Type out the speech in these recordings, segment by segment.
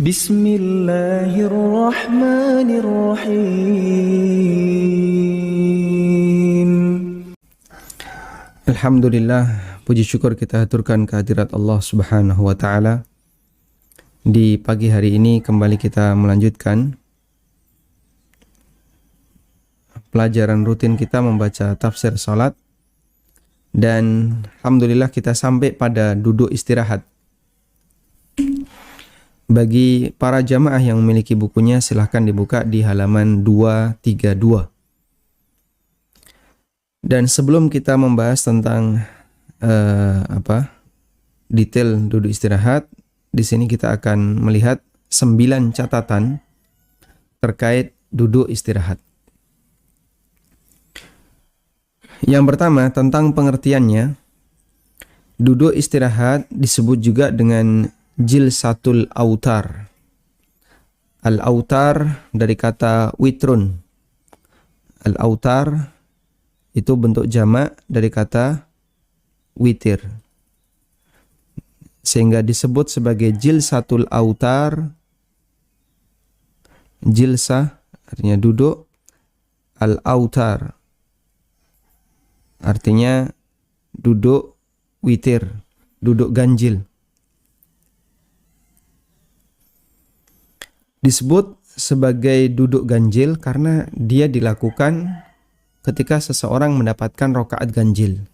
Bismillahirrahmanirrahim. Alhamdulillah, puji syukur kita haturkan kehadirat Allah Subhanahu wa taala. Di pagi hari ini kembali kita melanjutkan pelajaran rutin kita membaca tafsir salat, dan alhamdulillah kita sampai pada duduk istirahat. Bagi para jamaah yang memiliki bukunya, silahkan dibuka di halaman 232. Dan sebelum kita membahas tentang detail duduk istirahat, di sini kita akan melihat 9 catatan terkait duduk istirahat. Yang pertama, tentang pengertiannya, duduk istirahat disebut juga dengan jilsatul autar. Al-autar dari kata witrun. Al-autar itu bentuk jamak dari kata witir, sehingga disebut sebagai jilsatul autar. Jilsah artinya duduk, al-autar artinya duduk witir, duduk ganjil. Disebut sebagai duduk ganjil karena dia dilakukan ketika seseorang mendapatkan rokaat ganjil.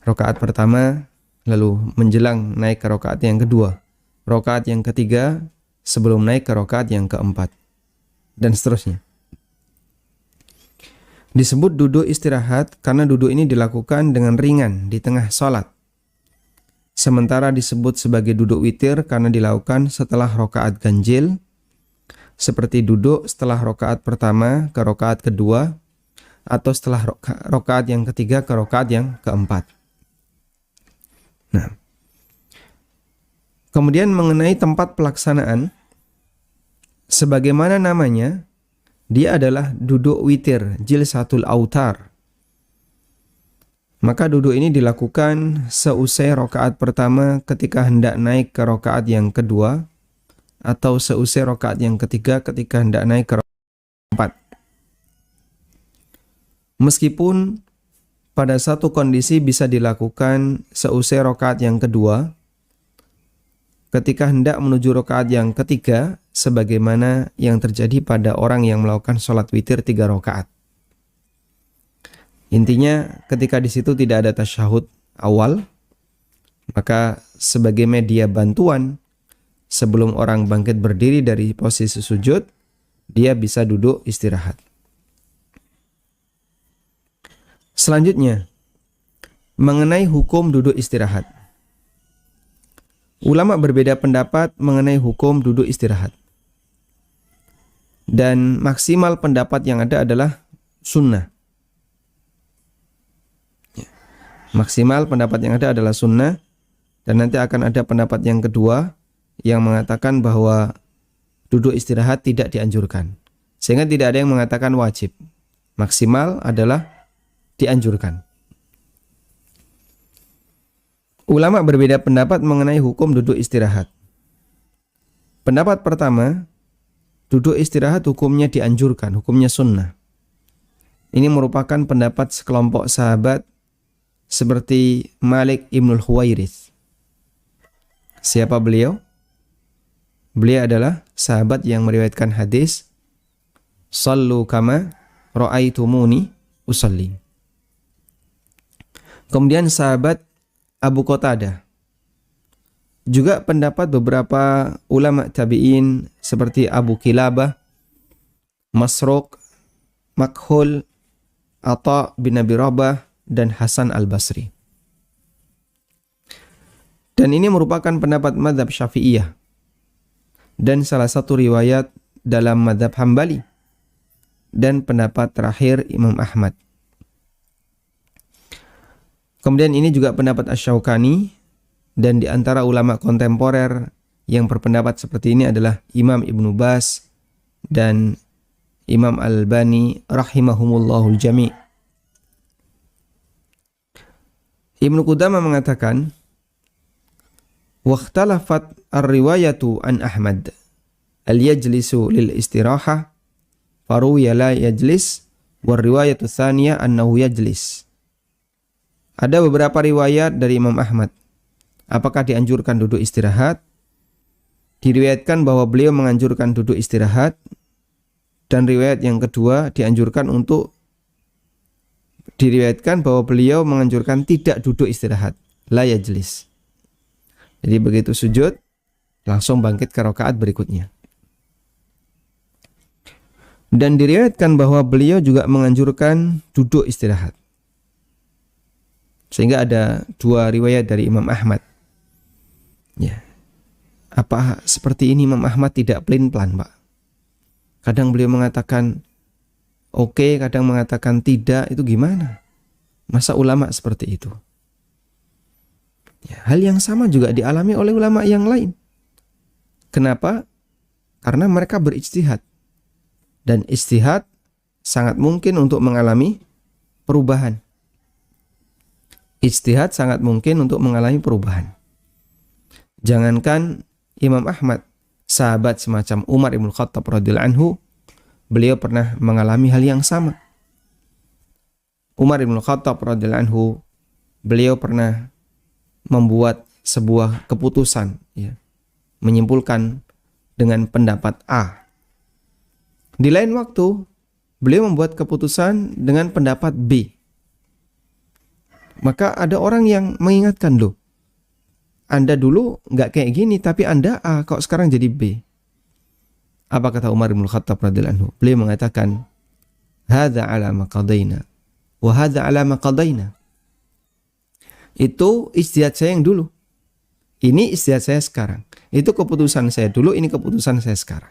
Rokaat pertama, lalu menjelang naik ke rokaat yang kedua. Rokaat yang ketiga, sebelum naik ke rokaat yang keempat. Dan seterusnya. Disebut duduk istirahat karena duduk ini dilakukan dengan ringan di tengah sholat. Sementara disebut sebagai duduk witir karena dilakukan setelah rokaat ganjil, seperti duduk setelah rokaat pertama ke rokaat kedua, atau setelah rokaat yang ketiga ke rokaat yang keempat. Nah, kemudian mengenai tempat pelaksanaan, sebagaimana namanya, dia adalah duduk witir, jilsatul autar. Maka duduk ini dilakukan seusai rokaat pertama ketika hendak naik ke rokaat yang kedua, atau seusai rokaat yang ketiga ketika hendak naik ke rokaat keempat. Meskipun pada satu kondisi bisa dilakukan seusai rokaat yang kedua ketika hendak menuju rokaat yang ketiga, sebagaimana yang terjadi pada orang yang melakukan sholat witir 3 rokaat. Intinya ketika di situ tidak ada tasyahud awal, maka sebagai media bantuan sebelum orang bangkit berdiri dari posisi sujud, dia bisa duduk istirahat. Selanjutnya, mengenai hukum duduk istirahat. Ulama berbeda pendapat mengenai hukum duduk istirahat. Dan maksimal pendapat yang ada adalah sunnah. Maksimal pendapat yang ada adalah sunnah, dan nanti akan ada pendapat yang kedua yang mengatakan bahwa duduk istirahat tidak dianjurkan. Sehingga tidak ada yang mengatakan wajib. Maksimal adalah dianjurkan. Ulama berbeda pendapat mengenai hukum duduk istirahat. Pendapat pertama, duduk istirahat hukumnya dianjurkan, hukumnya sunnah. Ini merupakan pendapat sekelompok sahabat seperti Malik Ibnul Huwairits. Siapa beliau? Beliau adalah sahabat yang meriwayatkan hadis Sallu kama ra'aitumuni usalli. Kemudian sahabat Abu Qatadah. Juga pendapat beberapa ulama tabi'in seperti Abu Kilabah, Masruq, Makhul, Atha bin Abi Rabah, dan Hasan al-Basri. Dan ini merupakan pendapat mazhab Syafi'iyah dan salah satu riwayat dalam mazhab Hambali dan pendapat terakhir Imam Ahmad. Kemudian ini juga pendapat Asy-Syaukani, dan di antara ulama kontemporer yang berpendapat seperti ini adalah Imam Ibnu Baz dan Imam Al-Albani rahimahumullahul jami'. Ibnu Qudamah mengatakan, Wakhtalafat ar-riwayatu an Ahmad al-yajlisu lil istirahah faruwiya la yajlis war riwayatu tsaniyah annahu yajlis. Ada beberapa riwayat dari Imam Ahmad apakah dianjurkan duduk istirahat. Diriwayatkan bahwa beliau menganjurkan duduk istirahat, dan riwayat yang kedua diriwayatkan bahwa beliau menganjurkan tidak duduk istirahat, la yajlis. Jadi begitu sujud langsung bangkit ke rakaat berikutnya. Dan diriwayatkan bahwa beliau juga menganjurkan duduk istirahat. Sehingga ada dua riwayat dari Imam Ahmad. Ya. Apa seperti ini Imam Ahmad tidak pelin-pelan, Pak? Kadang beliau mengatakan oke, kadang mengatakan tidak, itu gimana? Masa ulama seperti itu? Ya, hal yang sama juga dialami oleh ulama yang lain. Kenapa? Karena mereka berijtihad. Dan ijtihad sangat mungkin untuk mengalami perubahan. Ijtihad sangat mungkin untuk mengalami perubahan. Jangankan Imam Ahmad, sahabat semacam Umar Ibn Khattab radhiyallahu anhu, beliau pernah mengalami hal yang sama. Umar Ibn Khattab radhiyallahu anhu, beliau pernah membuat sebuah keputusan, ya, menyimpulkan dengan pendapat A. Di lain waktu, beliau membuat keputusan dengan pendapat B. Maka ada orang yang mengingatkan, loh, Anda dulu nggak kayak gini, tapi Anda A, kok sekarang jadi B. Apa kata Umar bin Khattab radhiyallahu anhu? Beliau mengatakan, hadza ala ma qadaina wa hadza ala ma qadaina. Itu ijtihad saya yang dulu. Ini ijtihad saya sekarang. Itu keputusan saya dulu, ini keputusan saya sekarang.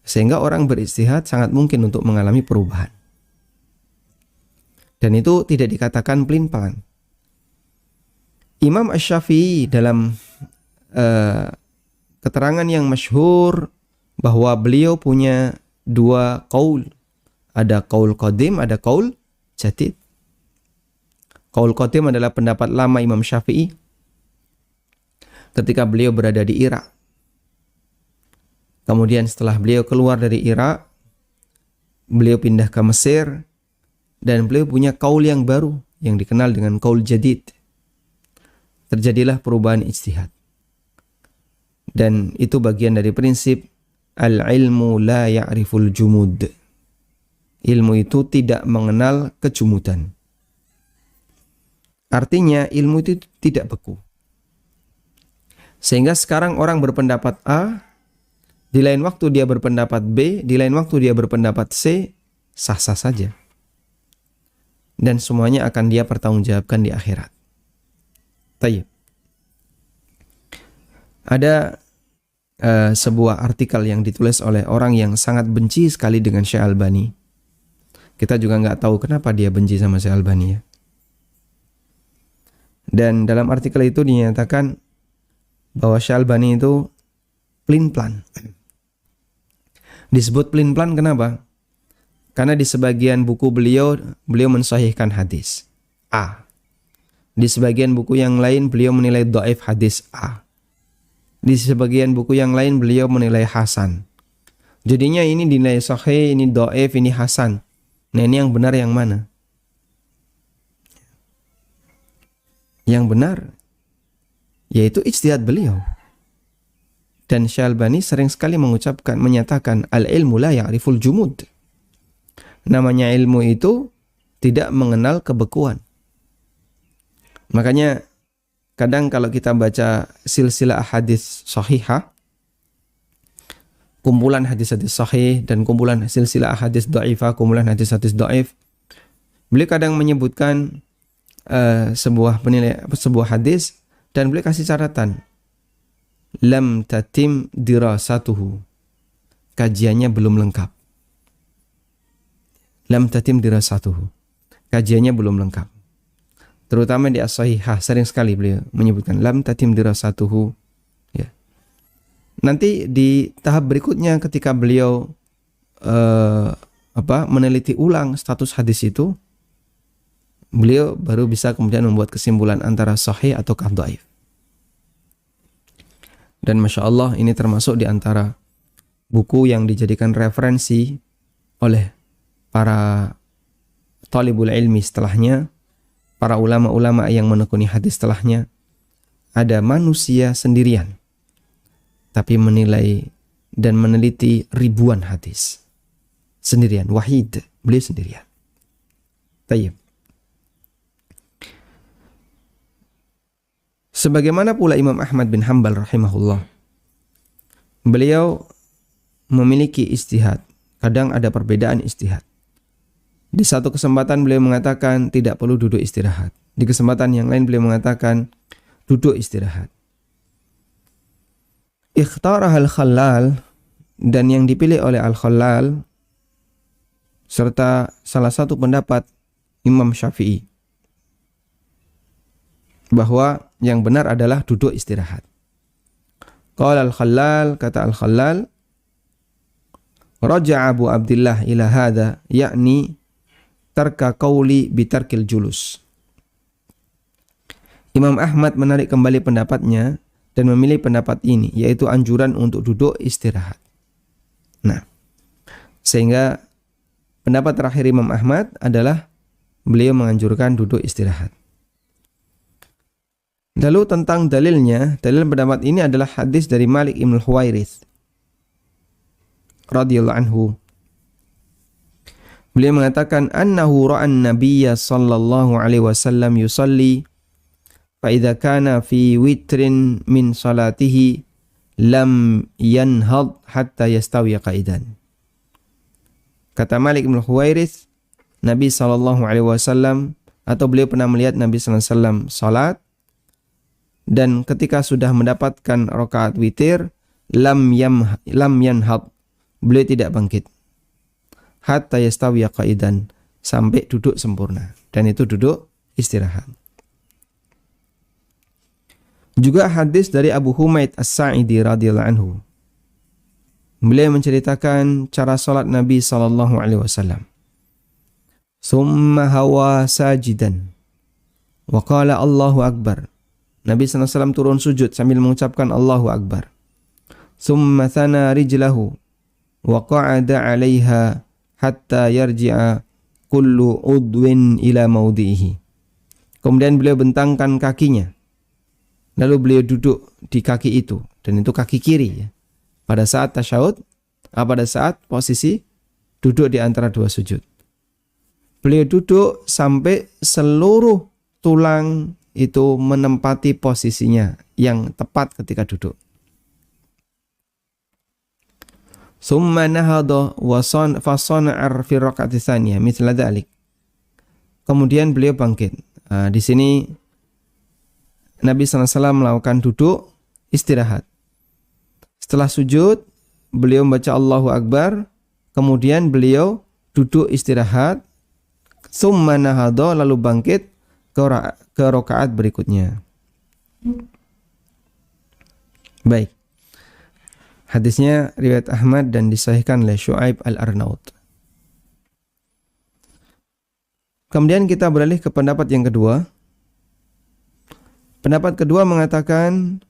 Sehingga orang berijtihad sangat mungkin untuk mengalami perubahan. Dan itu tidak dikatakan pelin-pelan. Imam Asy-Syafi'i dalam keterangan yang masyhur bahwa beliau punya dua qaul. Ada qaul qadim, ada qaul jadid. Qaul qadim adalah pendapat lama Imam Syafi'i ketika beliau berada di Irak. Kemudian setelah beliau keluar dari Irak, beliau pindah ke Mesir, dan beliau punya qaul yang baru yang dikenal dengan qaul jadid. Terjadilah perubahan ijtihad. Dan itu bagian dari prinsip al-ilmu la ya'riful jumud. Ilmu itu tidak mengenal kejumudan. Artinya ilmu itu tidak beku. Sehingga sekarang orang berpendapat A, di lain waktu dia berpendapat B, di lain waktu dia berpendapat C, sah-sah saja. Dan semuanya akan dia pertanggungjawabkan di akhirat. Tayyib. Ada sebuah artikel yang ditulis oleh orang yang sangat benci sekali dengan Syekh Albani. Kita juga nggak tahu kenapa dia benci sama Syekh Albani, ya. Dan dalam artikel itu dinyatakan bahwa Syekh Albani itu pelin-pelan. Disebut pelin-pelan kenapa? Karena di sebagian buku beliau mensahihkan hadis A. Di sebagian buku yang lain beliau menilai dhaif hadis A. Di sebagian buku yang lain beliau menilai hasan. Jadinya ini dinilai sahih, ini dhaif, ini hasan. Nah, ini yang benar yang mana? Yang benar yaitu ijtihad beliau. Dan Syekh Albani sering sekali menyatakan al-ilmu la ya'riful jumud. Namanya ilmu itu tidak mengenal kebekuan. Makanya kadang kalau kita baca silsilah hadis sahihah, kumpulan hadis-hadis sahih dan kumpulan silsilah hadis dhaifah, kumpulan hadis-hadis dhaif, beliau kadang menyebutkan sebuah hadis dan beliau kasih catatan, lam tatim dirasatuhu, kajiannya belum lengkap. Lam tatim dirasatuhu, kajiannya belum lengkap. Terutama di as-sahihah sering sekali beliau menyebutkan lam tatim dirasatuhu, ya. Nanti di tahap berikutnya ketika beliau meneliti ulang status hadis itu, beliau baru bisa kemudian membuat kesimpulan antara sahih atau dhaif. Dan Masya Allah ini termasuk di antara buku yang dijadikan referensi oleh para talibul ilmi setelahnya, para ulama-ulama yang menekuni hadis setelahnya. Ada manusia sendirian, tapi menilai dan meneliti ribuan hadis. Sendirian, wahid, beliau sendirian. Tayyib. Sebagaimana pula Imam Ahmad bin Hanbal rahimahullah, beliau memiliki ijtihad. Kadang ada perbedaan ijtihad. Di satu kesempatan beliau mengatakan tidak perlu duduk istirahat. Di kesempatan yang lain beliau mengatakan duduk istirahat. Ikhtarah al-Khallal, dan yang dipilih oleh al-Khallal serta salah satu pendapat Imam Syafi'i bahwa yang benar adalah duduk istirahat. Qala al-Khallal, kata al-Khallal, raja'a Abu Abdillah ila hadha, yakni tarka qawli bitarkil julus. Imam Ahmad menarik kembali pendapatnya dan memilih pendapat ini, yaitu anjuran untuk duduk istirahat. Nah, sehingga pendapat terakhir Imam Ahmad adalah beliau menganjurkan duduk istirahat. Lalu tentang dalilnya, dalil pendapat ini adalah hadis dari Malik ibn Huwairits radhiyallahu anhu. Beliau mengatakan annahu ra'an nabiyya sallallahu alaihi wasallam yusalli fa idza kana fi witrin min salatihi lam yanhad hatta yastawi qa'idan. Kata Malik ibn Huwairits, Nabi sallallahu alaihi wasallam, atau beliau pernah melihat Nabi sallallahu alaihi wasallam salat, dan ketika sudah mendapatkan rakaat witir, lam yanhad, beliau tidak bangkit, hatta yastawi qa'idan, sampai duduk sempurna, dan itu duduk istirahat. Juga hadis dari Abu Humaid As-Sa'idi radhiyallahu anhu, beliau menceritakan cara salat Nabi sallallahu alaihi wasallam. Summa hawa sajidan wa qala Allahu akbar. Nabi SAW turun sujud sambil mengucapkan Allahu Akbar. Thumma thana rijlahu wa qa'ada 'alaiha hatta yarji'a kullu udwin ila maudhihi. Kemudian beliau bentangkan kakinya. Lalu beliau duduk di kaki itu, dan itu kaki kiri ya. Pada saat tasyahud, pada saat posisi duduk di antara dua sujud. Beliau duduk sampai seluruh tulang itu menempati posisinya yang tepat ketika duduk. Summa nahada wa fasana'a fi raka'ati tsaniyah mithla dzalik. Kemudian beliau bangkit. Di sini Nabi SAW melakukan duduk istirahat. Setelah sujud, beliau membaca Allahu Akbar, kemudian beliau duduk istirahat. Summa nahada, lalu bangkit ke rakaat berikutnya. Baik. Hadisnya riwayat Ahmad dan disahihkan oleh Syu'aib al-Arnaut. Kemudian kita beralih ke pendapat yang kedua. Pendapat kedua mengatakan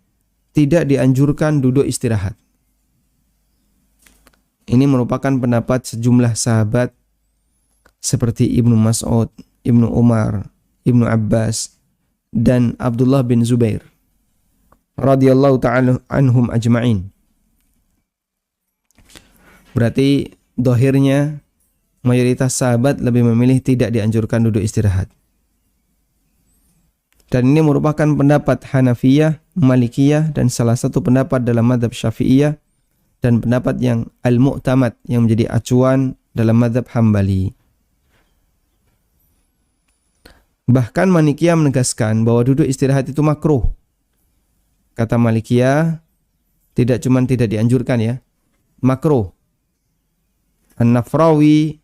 tidak dianjurkan duduk istirahat. Ini merupakan pendapat sejumlah sahabat seperti Ibnu Mas'ud, Ibnu Umar, Ibnu Abbas, dan Abdullah bin Zubair radhiyallahu ta'ala anhum ajma'in. Berarti dohirnya mayoritas sahabat lebih memilih tidak dianjurkan duduk istirahat. Dan ini merupakan pendapat Hanafiyah, Malikiyah, dan salah satu pendapat dalam mazhab Syafi'iyah, dan pendapat yang al-mu'tamad yang menjadi acuan dalam mazhab Hambali. Bahkan Malikiyah menegaskan bahwa duduk istirahat itu makruh. Kata Malikiyah, tidak cuma tidak dianjurkan ya, makruh. An-Nafrawi,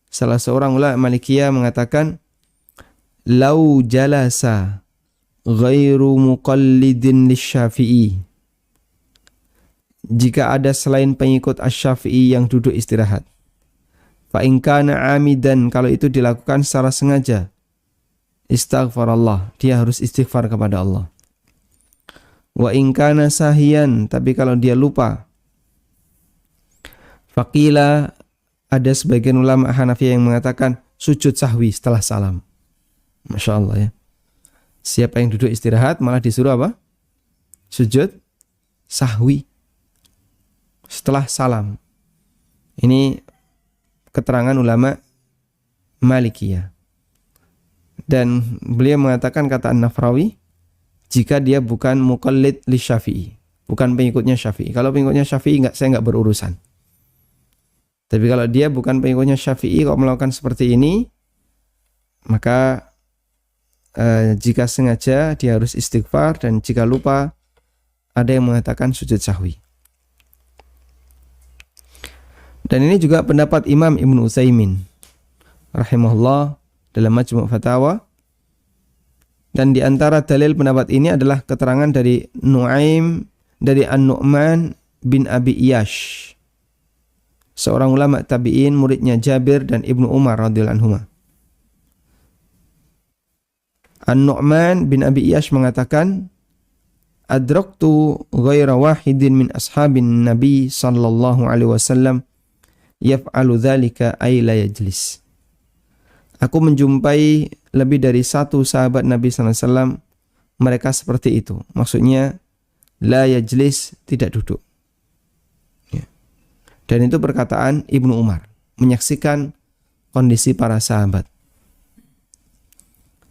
salah seorang ulama Malikiyah, mengatakan, lau jalasa ghairu muqallidin lisyafi'i, jika ada selain pengikut asy-Syafi'i yang duduk istirahat, fa in kana amidan, kalau itu dilakukan secara sengaja, istaghfarallah, dia harus istighfar kepada Allah. Wa in kana sahiyan, tapi kalau dia lupa. Faqila, ada sebagian ulama Hanafiyah yang mengatakan sujud sahwi setelah salam. Masya Allah ya. Siapa yang duduk istirahat malah disuruh apa? Sujud sahwi setelah salam. Ini keterangan ulama Malikiyah. Dan beliau mengatakan, kata An-Nafrawi, jika dia bukan muqallid li Syafi'i, bukan pengikutnya Syafi'i. Kalau pengikutnya Syafi'i saya enggak berurusan. Tapi kalau dia bukan pengikutnya Syafi'i kok melakukan seperti ini, maka jika sengaja dia harus istighfar, dan jika lupa ada yang mengatakan sujud sahwi. Dan ini juga pendapat Imam Ibnu Utsaimin rahimahullah dalam Majmu' Fatawa. Dan di antara dalil pendapat ini adalah keterangan dari An-Nu'man bin Abi Iyash, seorang ulama tabi'in, muridnya Jabir dan Ibnu Umar radhiyallahu anhuma. An-Nu'man bin Abi Iyash mengatakan, adraktu ghaira wahidin min ashabin Nabi sallallahu alaihi wasallam yaf'alu dzalika ay la yajlis. Aku menjumpai lebih dari satu sahabat Nabi sallallahu alaihi wasallam mereka seperti itu. Maksudnya la yajlis, tidak duduk. Ya. Dan itu perkataan Ibnu Umar, menyaksikan kondisi para sahabat.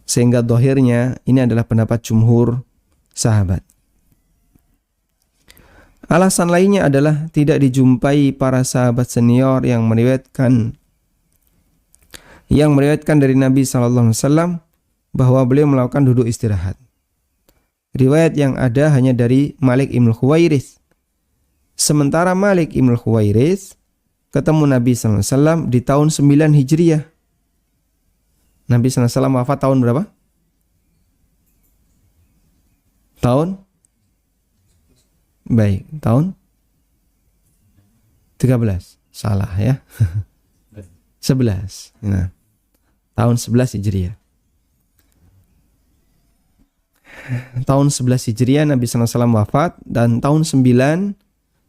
Sehingga zahirnya ini adalah pendapat jumhur sahabat. Alasan lainnya adalah tidak dijumpai para sahabat senior yang meriwayatkan dari Nabi SAW bahwa beliau melakukan duduk istirahat. Riwayat yang ada hanya dari Malik Ibn Khuwairits. Sementara Malik Ibn Khuwairits ketemu Nabi SAW di tahun 9 Hijriah. Nabi SAW wafat tahun berapa? Tahun? Baik, tahun 13. Salah ya. 11. Nah, tahun 11 Hijriah. Tahun 11 Hijriah Nabi SAW wafat, dan tahun 9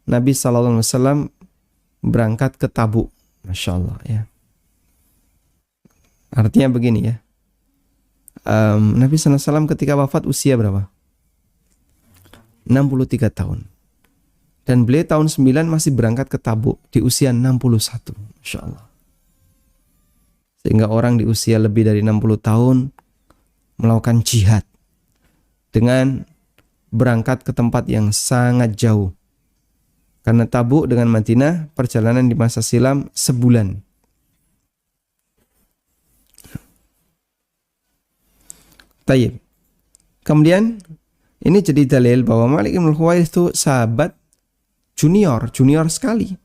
Nabi SAW berangkat ke Tabuk. Masya Allah ya. Artinya begini ya. Nabi SAW ketika wafat usia berapa? 63 tahun. Dan beliau tahun 9 masih berangkat ke Tabuk di usia 61. Masya Allah. Sehingga orang di usia lebih dari 60 tahun melakukan jihad dengan berangkat ke tempat yang sangat jauh. Karena Tabuk dengan Madinah perjalanan di masa silam sebulan. Tayyib. Kemudian ini jadi dalil bahwa Malik Ibn Khuwairits itu sahabat junior sekali.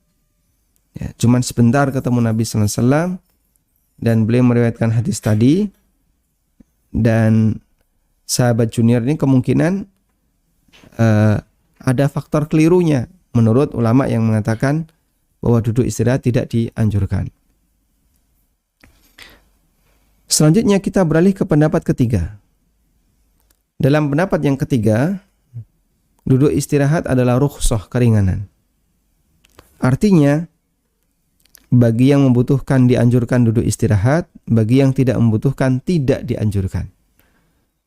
Ya, cuman sebentar ketemu Nabi sallallahu alaihi wasallam dan beliau meriwayatkan hadis tadi. Dan sahabat junior ini kemungkinan ada faktor kelirunya menurut ulama yang mengatakan bahwa duduk istirahat tidak dianjurkan. Selanjutnya kita beralih ke pendapat ketiga. Dalam pendapat yang ketiga, duduk istirahat adalah rukhsah, keringanan. Artinya, bagi yang membutuhkan dianjurkan duduk istirahat, bagi yang tidak membutuhkan tidak dianjurkan.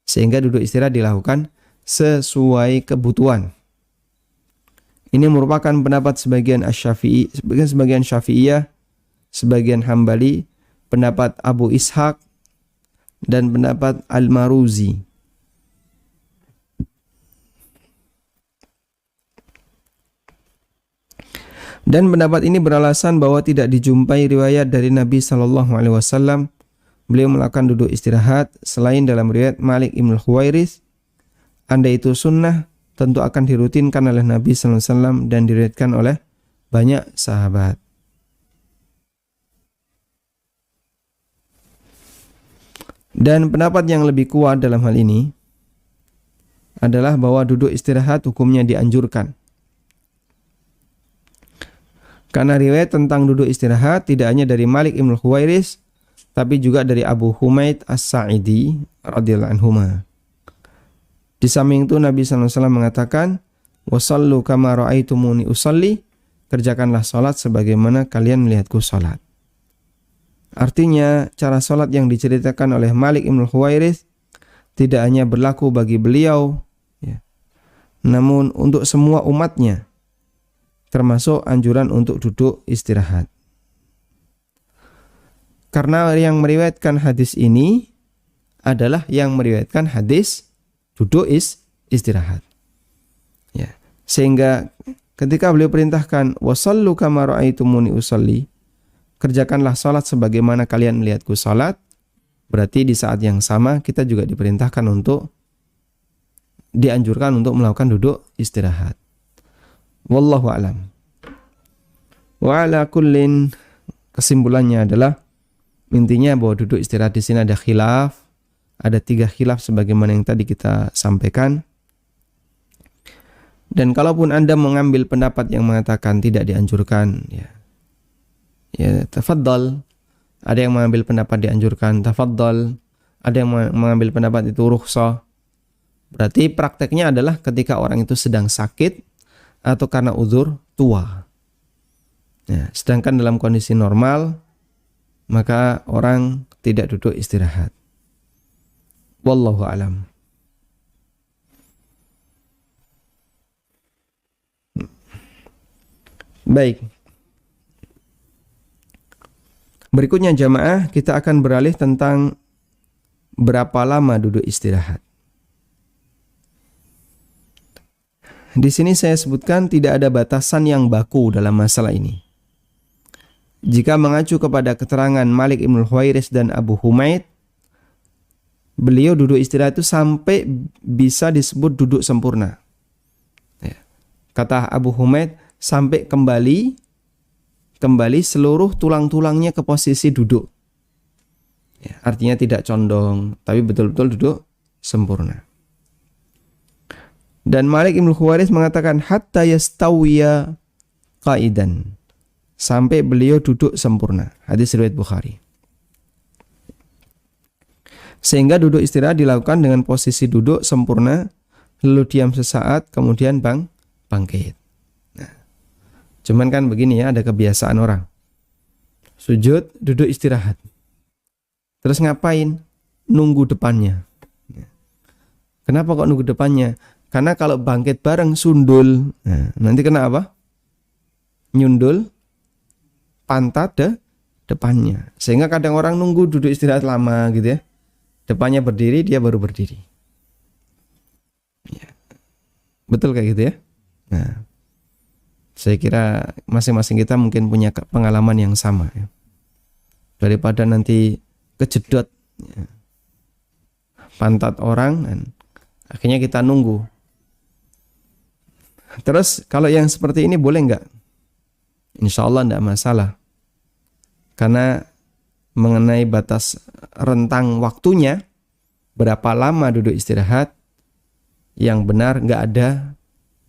Sehingga duduk istirahat dilakukan sesuai kebutuhan. Ini merupakan pendapat sebagian Asy-Syafi'i, sebagian Syafi'iyah, sebagian Hambali, pendapat Abu Ishaq, dan pendapat Al-Maruzi. Dan pendapat ini beralasan bahwa tidak dijumpai riwayat dari Nabi SAW beliau melakukan duduk istirahat selain dalam riwayat Malik Ibn Khuwairits. Andai itu sunnah, tentu akan dirutinkan oleh Nabi SAW dan diriwayatkan oleh banyak sahabat. Dan pendapat yang lebih kuat dalam hal ini adalah bahwa duduk istirahat hukumnya dianjurkan. Karena riwayat tentang duduk istirahat tidak hanya dari Malik Ibn Khuwairits, tapi juga dari Abu Humaid As-Sa'idi radhiyallahu anhuma. Di samping itu Nabi SAW mengatakan, "Wasallu kama ra'aitumuni usalli," kerjakanlah salat sebagaimana kalian melihatku salat. Artinya, cara salat yang diceritakan oleh Malik Ibn Huwairits tidak hanya berlaku bagi beliau, ya, namun untuk semua umatnya, termasuk anjuran untuk duduk istirahat. Karena yang meriwayatkan hadis ini adalah yang meriwayatkan hadis duduk istirahat. Ya. Sehingga ketika beliau perintahkan wasallu kama ra'aitumuni usalli, kerjakanlah salat sebagaimana kalian melihatku salat, berarti di saat yang sama kita juga diperintahkan untuk dianjurkan untuk melakukan duduk istirahat. Wallahu a'lam. Wa ala kullin, kesimpulannya adalah intinya bahwa duduk istirahat di sini ada khilaf. Ada 3 khilaf sebagaimana yang tadi kita sampaikan. Dan kalaupun Anda mengambil pendapat yang mengatakan tidak dianjurkan, ya tafadhal. Ada yang mengambil pendapat dianjurkan, tafadhal. Ada yang mengambil pendapat itu rukhsah. Berarti prakteknya adalah ketika orang itu sedang sakit atau karena uzur tua. Ya, sedangkan dalam kondisi normal, maka orang tidak duduk istirahat. Wallahu alam. Baik. Berikutnya jamaah, kita akan beralih tentang berapa lama duduk istirahat. Di sini saya sebutkan tidak ada batasan yang baku dalam masalah ini. Jika mengacu kepada keterangan Malik Ibn Huwairits dan Abu Humaid, beliau duduk istirahat itu sampai bisa disebut duduk sempurna. Ya. Kata Abu Humaid, sampai kembali seluruh tulang-tulangnya ke posisi duduk. Ya, artinya tidak condong, tapi betul-betul duduk sempurna. Dan Malik Ibn Huwairits mengatakan hatta yastawiya qaidan, sampai beliau duduk sempurna. Hadis riwayat Bukhari. Sehingga duduk istirahat dilakukan dengan posisi duduk sempurna, lalu diam sesaat, kemudian bangkit. Nah, cuman kan begini ya, ada kebiasaan orang. Sujud, duduk istirahat. Terus ngapain? Nunggu depannya. Kenapa kok nunggu depannya? Karena kalau bangkit bareng sundul, nah, nanti kena apa? Nyundul pantat depannya. Sehingga kadang orang nunggu duduk istirahat lama gitu ya. Depannya berdiri, dia baru berdiri. Ya. Betul kayak gitu ya? Nah, saya kira masing-masing kita mungkin punya pengalaman yang sama ya. Daripada nanti kejedot ya, pantat orang, dan akhirnya kita nunggu. Terus kalau yang seperti ini boleh nggak? Insya Allah nggak masalah. Karena mengenai batas rentang waktunya, berapa lama duduk istirahat, yang benar nggak ada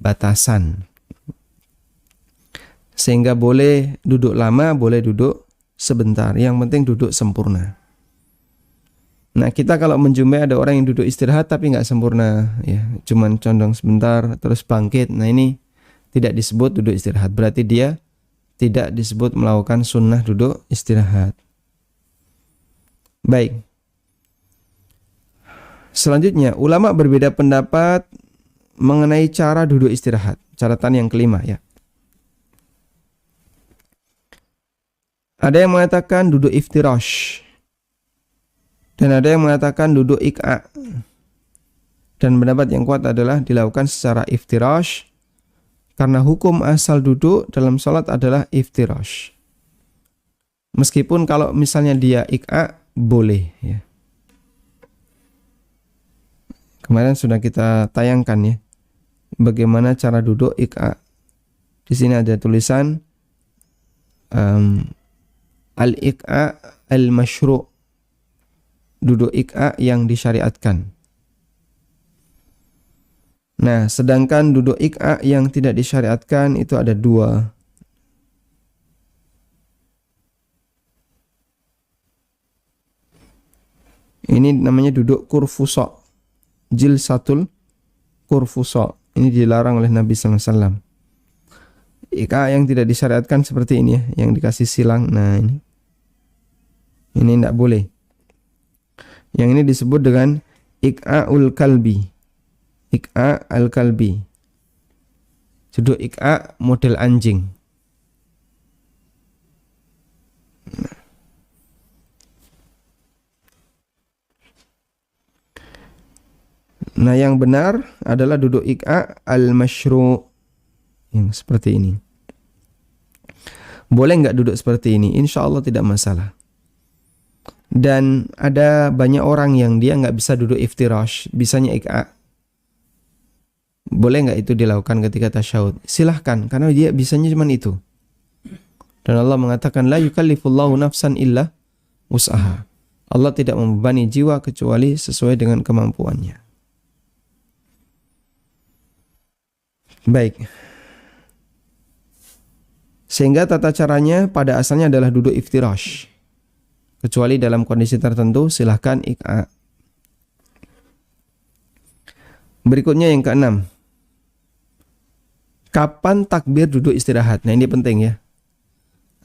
batasan. Sehingga boleh duduk lama, boleh duduk sebentar. Yang penting duduk sempurna. Nah, kita kalau menjumpai ada orang yang duduk istirahat tapi nggak sempurna, ya, cuman condong sebentar terus bangkit. Nah, ini tidak disebut duduk istirahat. Berarti dia tidak disebut melakukan sunnah duduk istirahat. Baik. Selanjutnya, ulama berbeda pendapat mengenai cara duduk istirahat. Catatan yang kelima ya. Ada yang mengatakan duduk iftirash. Dan ada yang mengatakan duduk ik'a. Dan pendapat yang kuat adalah dilakukan secara iftirash. Karena hukum asal duduk dalam sholat adalah iftirash. Meskipun kalau misalnya dia ik'a, boleh ya. Kemarin sudah kita tayangkan ya, bagaimana cara duduk ik'a. Di sini ada tulisan al-ik'a al-mashru', duduk ik'a yang disyariatkan. Nah, sedangkan duduk ik'a yang tidak disyariatkan itu ada 2. Ini namanya duduk kurfusa, jilsatul kurfusa. Ini dilarang oleh Nabi sallallahu alaihi wasallam. Iqa yang tidak disyariatkan seperti ini ya, yang dikasih silang. Nah, ini tidak boleh. Yang ini disebut dengan iqa'ul kalbi. Iqa al-kalbi. Duduk iqa model anjing. Nah, yang benar adalah duduk iqa al-masyru' yang seperti ini. Boleh nggak duduk seperti ini? Insya Allah tidak masalah. Dan ada banyak orang yang dia nggak bisa duduk iftirash, bisanya iqa. Boleh nggak itu dilakukan ketika tasyahud? Silahkan, karena dia bisanya cuma itu. Dan Allah mengatakan, la yukallifullahu nafsan illa wus'aha. Allah tidak membebani jiwa kecuali sesuai dengan kemampuannya. Baik. Sehingga tata caranya pada asalnya adalah duduk iftirash. Kecuali dalam kondisi tertentu, silahkan iqa. Berikutnya yang keenam. Kapan takbir duduk istirahat? Nah, ini penting ya.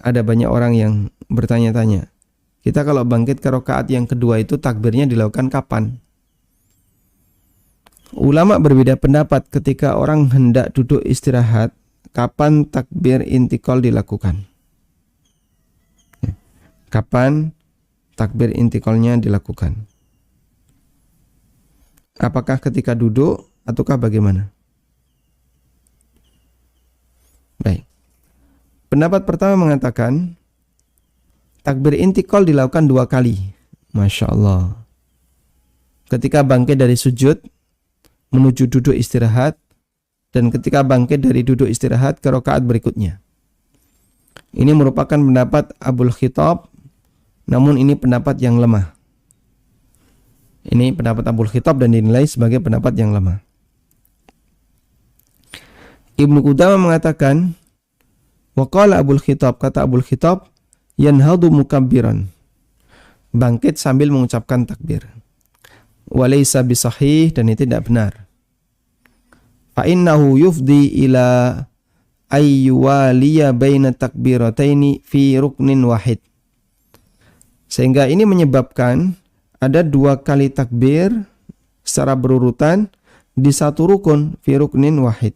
Ada banyak orang yang bertanya-tanya. Kita kalau bangkit ke rakaat yang kedua itu takbirnya dilakukan kapan? Ulama berbeda pendapat ketika orang hendak duduk istirahat, kapan takbir intikal dilakukan? Kapan takbir intikalnya dilakukan? Apakah ketika duduk ataukah bagaimana? Baik. Pendapat pertama mengatakan takbir intikal dilakukan 2 kali. Masya Allah. Ketika bangkit dari sujud menuju duduk istirahat, dan ketika bangkit dari duduk istirahat ke rakaat berikutnya. Ini merupakan pendapat Abul Khitab, namun ini pendapat yang lemah. Ini pendapat Abul Khitab dan dinilai sebagai pendapat yang lemah. Ibnu Qudamah mengatakan, waqala Abul Khitab, kata Abul Khitab, yanhadu mukabbiran, bangkit sambil mengucapkan takbir. Walaysa bisahih, dan itu tidak benar. Fa innahu yufdi ila ayyuwaliya baina takbirataini fi ruknin wahid. Sehingga ini menyebabkan ada 2 kali takbir secara berurutan di satu rukun fi ruknin wahid.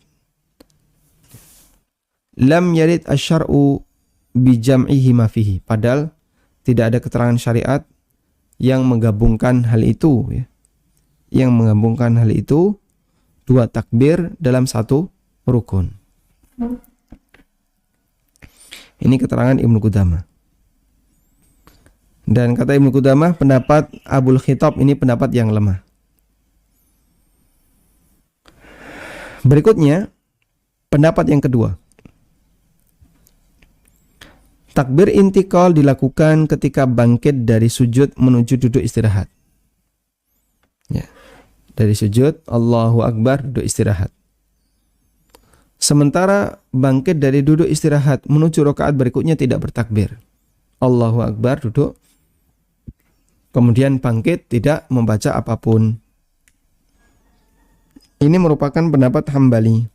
Lam yarid asy-syar'u bi jam'ihi ma fihi. Padahal tidak ada keterangan syariat yang menggabungkan hal itu ya. Yang menggabungkan hal itu 2 takbir dalam satu rukun. Ini keterangan Ibnu Qudamah. Dan kata Ibnu Qudamah, pendapat Abul Khitab ini pendapat yang lemah. Berikutnya, pendapat yang kedua. Takbir intikal dilakukan ketika bangkit dari sujud menuju duduk istirahat. Ya. Dari sujud, Allahu Akbar, duduk istirahat. Sementara bangkit dari duduk istirahat menuju rakaat berikutnya tidak bertakbir. Allahu Akbar, duduk. Kemudian bangkit, tidak membaca apapun. Ini merupakan pendapat Hambali.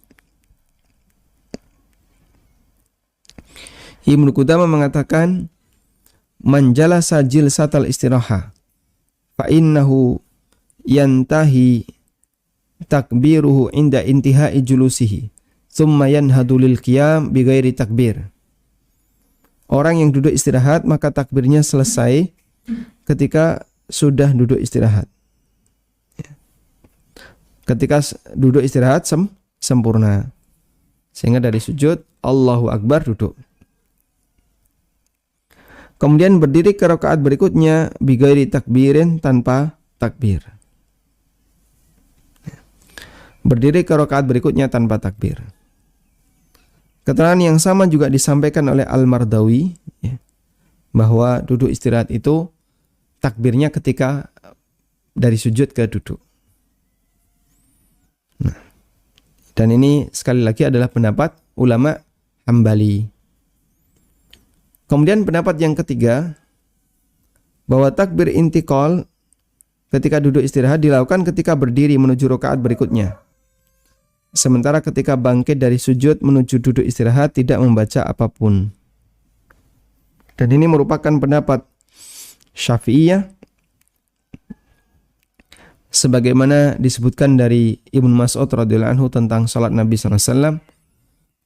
Ibnu Qudamah mengatakan, man jalasa jilsatal istiraha fa innahu yantahi takbiruhu inda intihai julusihi thumma yanhadu lil qiyam bighairi takbir. Orang yang duduk istirahat maka takbirnya selesai ketika sudah duduk istirahat. Ketika duduk istirahat sempurna. Sehingga dari sujud Allahu Akbar, duduk. Kemudian berdiri ke rakaat berikutnya bighairi takbirin, tanpa takbir. Berdiri ke rakaat berikutnya tanpa takbir. Keterangan yang sama juga disampaikan oleh Al-Mardawi ya, bahwa duduk istirahat itu takbirnya ketika dari sujud ke duduk. Nah, dan ini sekali lagi adalah pendapat ulama Hambali. Kemudian pendapat yang ketiga, bahwa takbir intikal ketika duduk istirahat dilakukan ketika berdiri menuju rakaat berikutnya. Sementara ketika bangkit dari sujud menuju duduk istirahat tidak membaca apapun. Dan ini merupakan pendapat Syafi'iyah sebagaimana disebutkan dari Ibnu Mas'ud radhiyallahu anhu tentang salat Nabi sallallahu alaihi wasallam.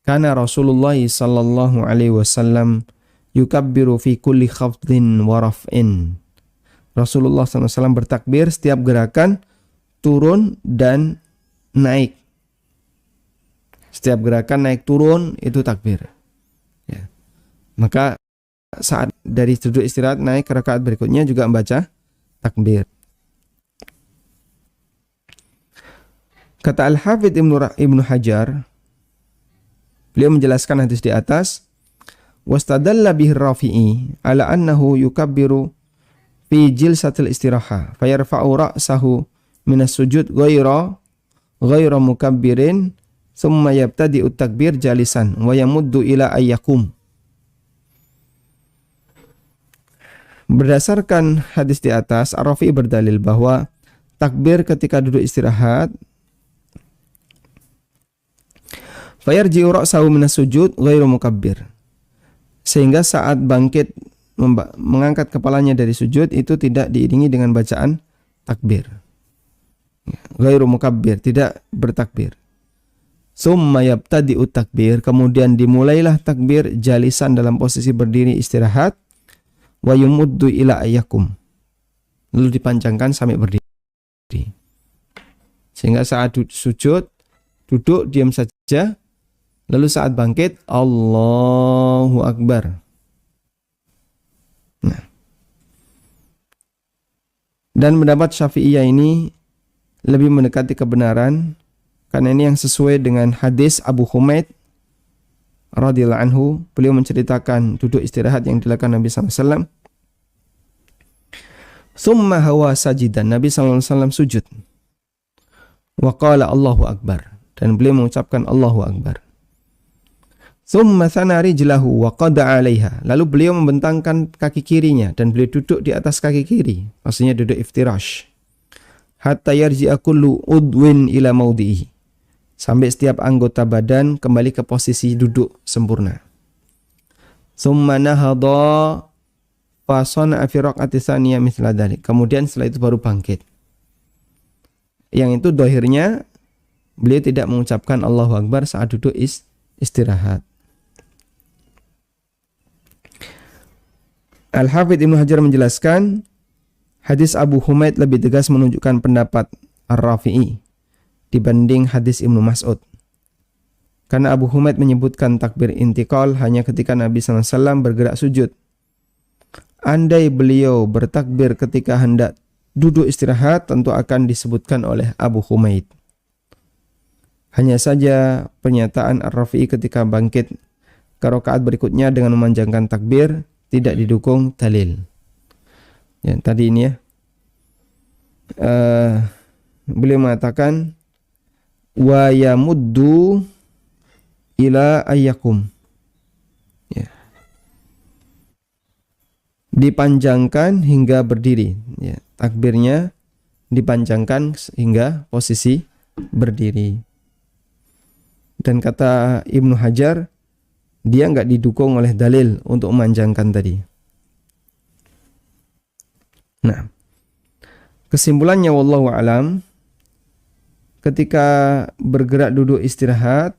Kana Rasulullah sallallahu alaihi wasallam yukabbiru fi kulli khafdin wa raf'in. Rasulullah sallallahu alaihi wasallam bertakbir setiap gerakan turun dan naik. Setiap gerakan naik turun itu takbir. Ya. Maka saat dari sujud istirahat naik ke rakaat berikutnya juga membaca takbir. Kata Al-Hafidz Ibnu Hajar, beliau menjelaskan hadis di atas, wastadalla bihi Rafi'i ala annahu yukabbiru fi jilsatil istiraha fayarfa'u ra'sahu minas sujud ghayra mukabbirin thumma yabtadi'u takbir jalisan wa yamuddu ila ayyakum. Berdasarkan hadis di atas, Ar-Rafi'i berdalil bahwa takbir ketika duduk istirahat fayarji'u ra'sahu minas sujud ghairu mukabbir. Sehingga saat bangkit mengangkat kepalanya dari sujud itu tidak diiringi dengan bacaan takbir. Ghairu mukabbir, tidak bertakbir. Summa yabtadi'u takbir, kemudian dimulailah takbir jalisan dalam posisi berdiri istirahat. Wa yumuddu ila ayyakum, lalu dipanjangkan sampai berdiri. Sehingga saat sujud duduk diam saja, lalu saat bangkit Allahu Akbar. Nah. Dan pendapat Syafi'iyah ini lebih mendekati kebenaran karena ini yang sesuai dengan hadis Abu Humaid radhiyallahu anhu. Beliau menceritakan duduk istirahat yang dilakukan Nabi sallallahu alaihi wasallam. Tsumma hawa sajidan, Nabi sallallahu alaihi wasallam sujud. Wa qala Allahu Akbar, dan beliau mengucapkan Allahu Akbar. Tsumma thana rijlahu wa qada 'alaiha, lalu beliau membentangkan kaki kirinya dan beliau duduk di atas kaki kiri, maksudnya duduk iftirash. Hatta yarji'a kullu udwin ila maudhihi, sampai setiap anggota badan kembali ke posisi duduk sempurna. Tsumma nahadha fa sana'a fi raq'ati tsaniyah mithla dzalik. Kemudian setelah itu baru bangkit. Yang itu dohirnya beliau tidak mengucapkan Allahu Akbar saat duduk istirahat. Al-Hafidz Ibnu Hajar menjelaskan, hadis Abu Humaid lebih tegas menunjukkan pendapat Ar-Rafi'i dibanding hadis Ibnu Mas'ud. Karena Abu Humaid menyebutkan takbir intiqal hanya ketika Nabi SAW bergerak sujud. Andai beliau bertakbir ketika hendak duduk istirahat, tentu akan disebutkan oleh Abu Humaid. Hanya saja pernyataan Ar-Rafi'i ketika bangkit ke rakaat berikutnya dengan memanjangkan takbir tidak didukung dalil. Ya, tadi ini ya. Beliau mengatakan wa yamuddu ila ayyakum. Ya. Dipanjangkan hingga berdiri. Ya, takbirnya dipanjangkan hingga posisi berdiri. Dan kata Ibnu Hajar, dia enggak didukung oleh dalil untuk memanjangkan tadi. Nah, kesimpulannya wallahu alam, ketika bergerak duduk istirahat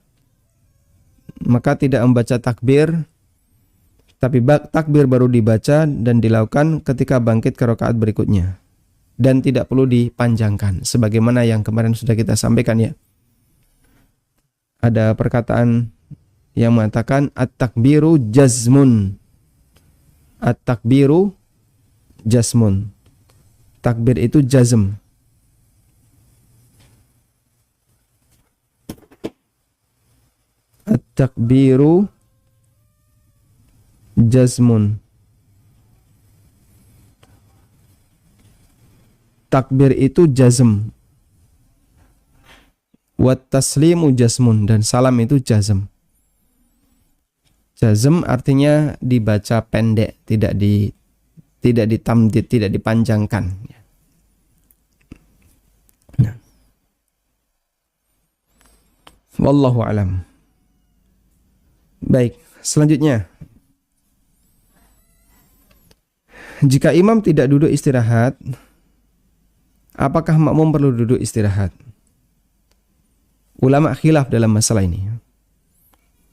maka tidak membaca takbir, tapi takbir baru dibaca dan dilakukan ketika bangkit ke rakaat berikutnya, dan tidak perlu dipanjangkan sebagaimana yang kemarin sudah kita sampaikan ya. Ada perkataan yang mengatakan at-takbiru jazmun. At-takbiru jazmun. Takbir itu jazm. At-takbiru jazmun. Takbir itu jazm. Wat taslimu jazmun, dan salam itu jazm. Jazm artinya dibaca pendek, tidak ditamdid, tidak dipanjangkan. Nah. Wallahu alam. Baik, selanjutnya. Jika imam tidak duduk istirahat, apakah makmum perlu duduk istirahat? Ulama khilaf dalam masalah ini.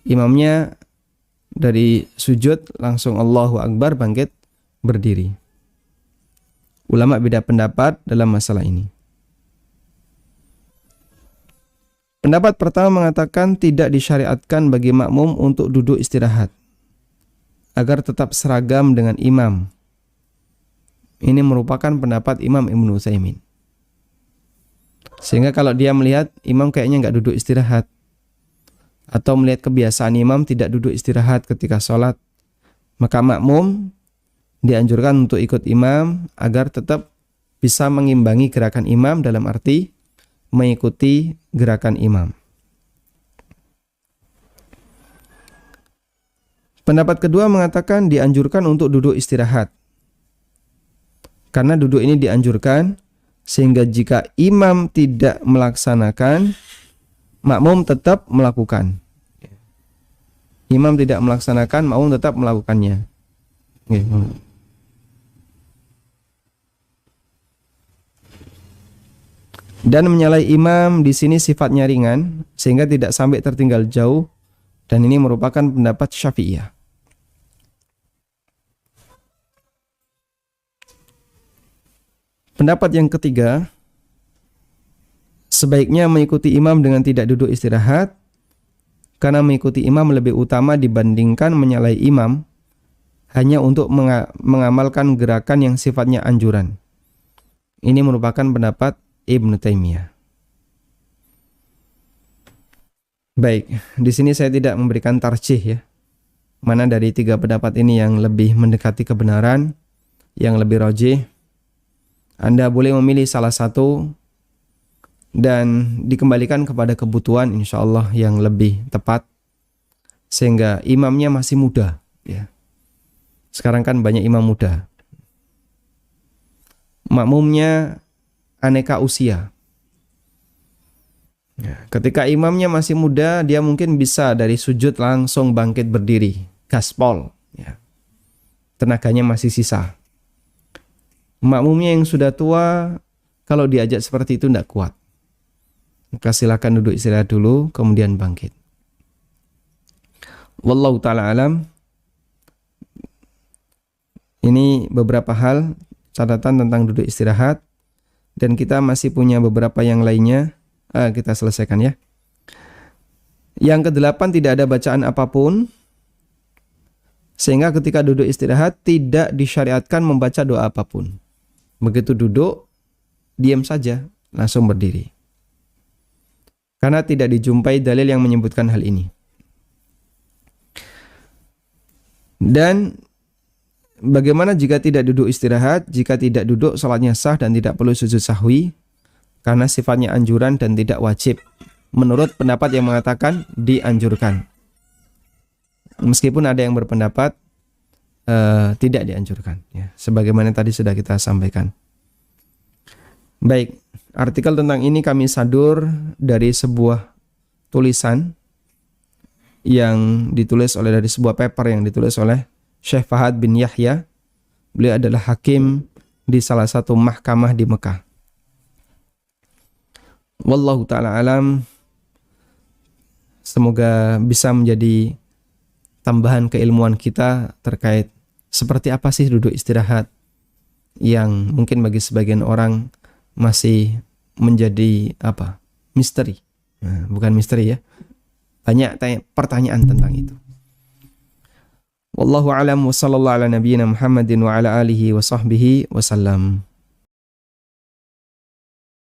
Imamnya dari sujud langsung Allahu Akbar bangkit berdiri. Ulama beda pendapat dalam masalah ini. Pendapat pertama mengatakan tidak disyariatkan bagi makmum untuk duduk istirahat agar tetap seragam dengan imam. Ini merupakan pendapat Imam Ibnu Utsaimin. Sehingga kalau dia melihat imam kayaknya nggak duduk istirahat, atau melihat kebiasaan imam tidak duduk istirahat ketika sholat, maka makmum dianjurkan untuk ikut imam agar tetap bisa mengimbangi gerakan imam, dalam arti mengikuti gerakan imam. Pendapat kedua mengatakan dianjurkan untuk duduk istirahat. Karena duduk ini dianjurkan, sehingga jika imam tidak melaksanakan, makmum tetap melakukan. Imam tidak melaksanakan, makmum tetap melakukannya. Dan menyalahi imam di sini sifatnya ringan, sehingga tidak sampai tertinggal jauh, dan ini merupakan pendapat Syafi'iyah. Pendapat yang ketiga, sebaiknya mengikuti imam dengan tidak duduk istirahat, karena mengikuti imam lebih utama dibandingkan menyalahi imam hanya untuk mengamalkan gerakan yang sifatnya anjuran. Ini merupakan pendapat Ibnu Taimiyah. Baik, di sini saya tidak memberikan tarjih ya. Mana dari tiga pendapat ini yang lebih mendekati kebenaran, yang lebih rajih. Anda boleh memilih salah satu dan dikembalikan kepada kebutuhan insyaallah yang lebih tepat, sehingga imamnya masih muda ya. Sekarang kan banyak imam muda. Makmumnya aneka usia. Ya, ketika imamnya masih muda, dia mungkin bisa dari sujud langsung bangkit berdiri, gaspol ya. Tenaganya masih sisa. Makmumnya yang sudah tua, kalau diajak seperti itu tidak kuat. Maka silakan duduk istirahat dulu, kemudian bangkit. Wallahu ta'ala alam. Ini beberapa hal, catatan tentang duduk istirahat. Dan kita masih punya beberapa yang lainnya. Kita selesaikan ya. Yang kedelapan, tidak ada bacaan apapun. Sehingga ketika duduk istirahat, tidak disyariatkan membaca doa apapun. Begitu duduk, diam saja, langsung berdiri. Karena tidak dijumpai dalil yang menyebutkan hal ini. Dan bagaimana jika tidak duduk istirahat? Jika tidak duduk, salatnya sah dan tidak perlu sujud sahwi, karena sifatnya anjuran dan tidak wajib. Menurut pendapat yang mengatakan dianjurkan. Meskipun ada yang berpendapat tidak dianjurkan ya, sebagaimana tadi sudah kita sampaikan. Baik, artikel tentang ini kami sadur dari sebuah tulisan yang ditulis dari sebuah paper yang ditulis oleh Syekh Fahad bin Yahya. Beliau adalah hakim di salah satu mahkamah di Mekah. Wallahu ta'ala alam. Semoga bisa menjadi tambahan keilmuan kita terkait seperti apa sih duduk istirahat yang mungkin bagi sebagian orang masih menjadi misteri. Nah, bukan misteri ya. Banyak pertanyaan tentang itu. Wallahu a'lam wa sallallahu ala nabiyyina Muhammadin wa ala alihi wa sahbihi wa sallam.